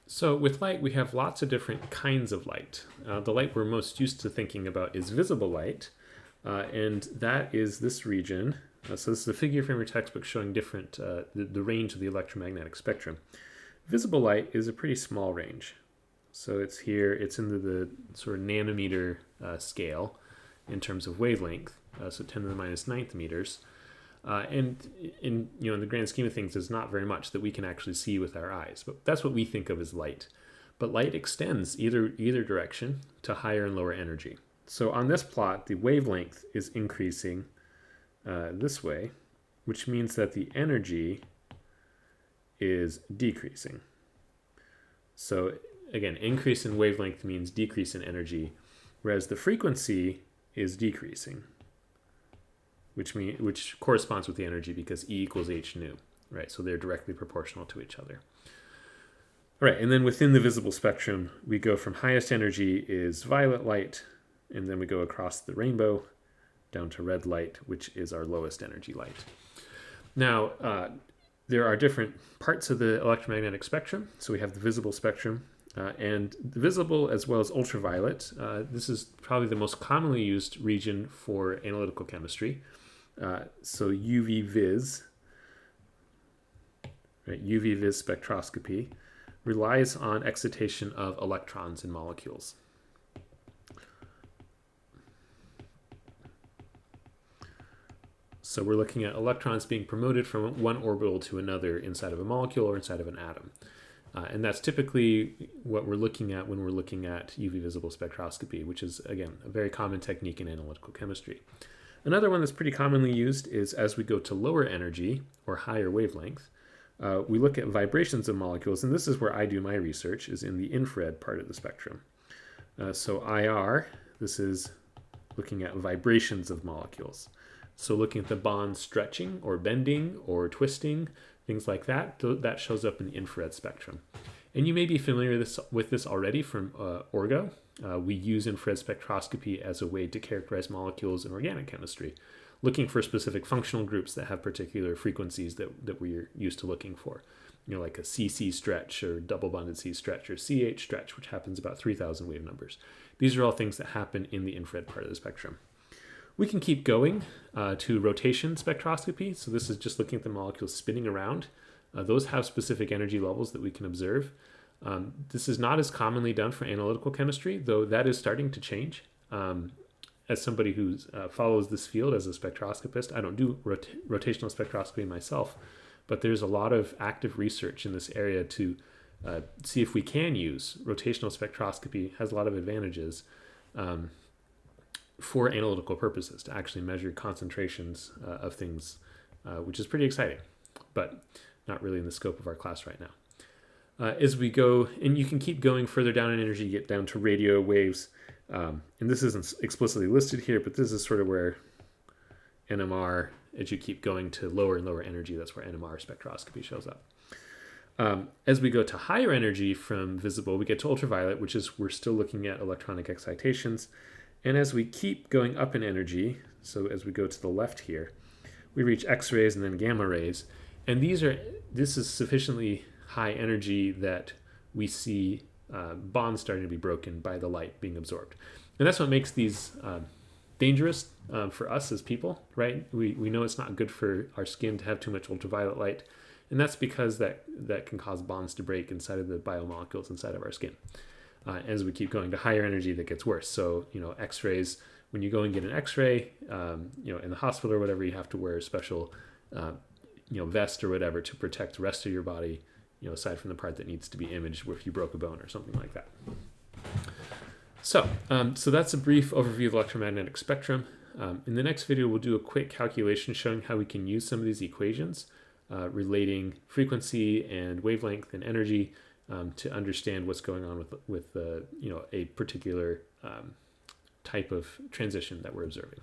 So with light, we have lots of different kinds of light. The light we're most used to thinking about is visible light, and that is this region. So this is a figure from your textbook showing different the range of the electromagnetic spectrum. Visible light is a pretty small range. So it's here, it's in the sort of nanometer scale in terms of wavelength, so 10 to the minus ninth meters. And in the grand scheme of things, is not very much that we can actually see with our eyes. But that's what we think of as light. But light extends either direction to higher and lower energy. So on this plot, the wavelength is increasing this way, which means that the energy is decreasing. So again, increase in wavelength means decrease in energy, whereas the frequency is decreasing, which corresponds with the energy because E equals h nu, right? So they're directly proportional to each other. All right, and then within the visible spectrum, we go from highest energy is violet light, and then we go across the rainbow down to red light, which is our lowest energy light. Now, there are different parts of the electromagnetic spectrum. So we have the visible spectrum, and the visible as well as ultraviolet. This is probably the most commonly used region for analytical chemistry. So UV vis, right? UV vis spectroscopy relies on excitation of electrons in molecules. So we're looking at electrons being promoted from one orbital to another inside of a molecule or inside of an atom. And that's typically what we're looking at when we're looking at UV visible spectroscopy, which is, again, a very common technique in analytical chemistry. Another one that's pretty commonly used is as we go to lower energy or higher wavelength, we look at vibrations of molecules, and this is where I do my research, is in the infrared part of the spectrum. So IR, this is looking at vibrations of molecules. So looking at the bonds stretching or bending or twisting, things like that, that shows up in the infrared spectrum. And you may be familiar with this already from Orgo. We use infrared spectroscopy as a way to characterize molecules in organic chemistry, looking for specific functional groups that have particular frequencies that we're used to looking for. Like a CC stretch or double bonded C stretch or CH stretch, which happens about 3,000 wave numbers. These are all things that happen in the infrared part of the spectrum. We can keep going to rotation spectroscopy. So this is just looking at the molecules spinning around. Those have specific energy levels that we can observe. This is not as commonly done for analytical chemistry, though that is starting to change. As somebody who follows this field as a spectroscopist, I don't do rotational spectroscopy myself, but there's a lot of active research in this area to see if we can use rotational spectroscopy. Has a lot of advantages for analytical purposes to actually measure concentrations of things, which is pretty exciting, but not really in the scope of our class right now. As we go, and you can keep going further down in energy, get down to radio waves, and this isn't explicitly listed here, but this is sort of where NMR, as you keep going to lower and lower energy, that's where NMR spectroscopy shows up. As we go to higher energy from visible, we get to ultraviolet, which is we're still looking at electronic excitations. And as we keep going up in energy, so as we go to the left here, we reach X-rays and then gamma rays. And this is sufficiently high energy that we see bonds starting to be broken by the light being absorbed. And that's what makes these dangerous for us as people, right? We know it's not good for our skin to have too much ultraviolet light. And that's because that can cause bonds to break inside of the biomolecules inside of our skin. As we keep going to higher energy, that gets worse. So, X-rays, when you go and get an X-ray, in the hospital or whatever, you have to wear a special, vest or whatever to protect the rest of your body, aside from the part that needs to be imaged if you broke a bone or something like that. So that's a brief overview of the electromagnetic spectrum. In the next video, we'll do a quick calculation showing how we can use some of these equations relating frequency and wavelength and energy to understand what's going on with a particular type of transition that we're observing.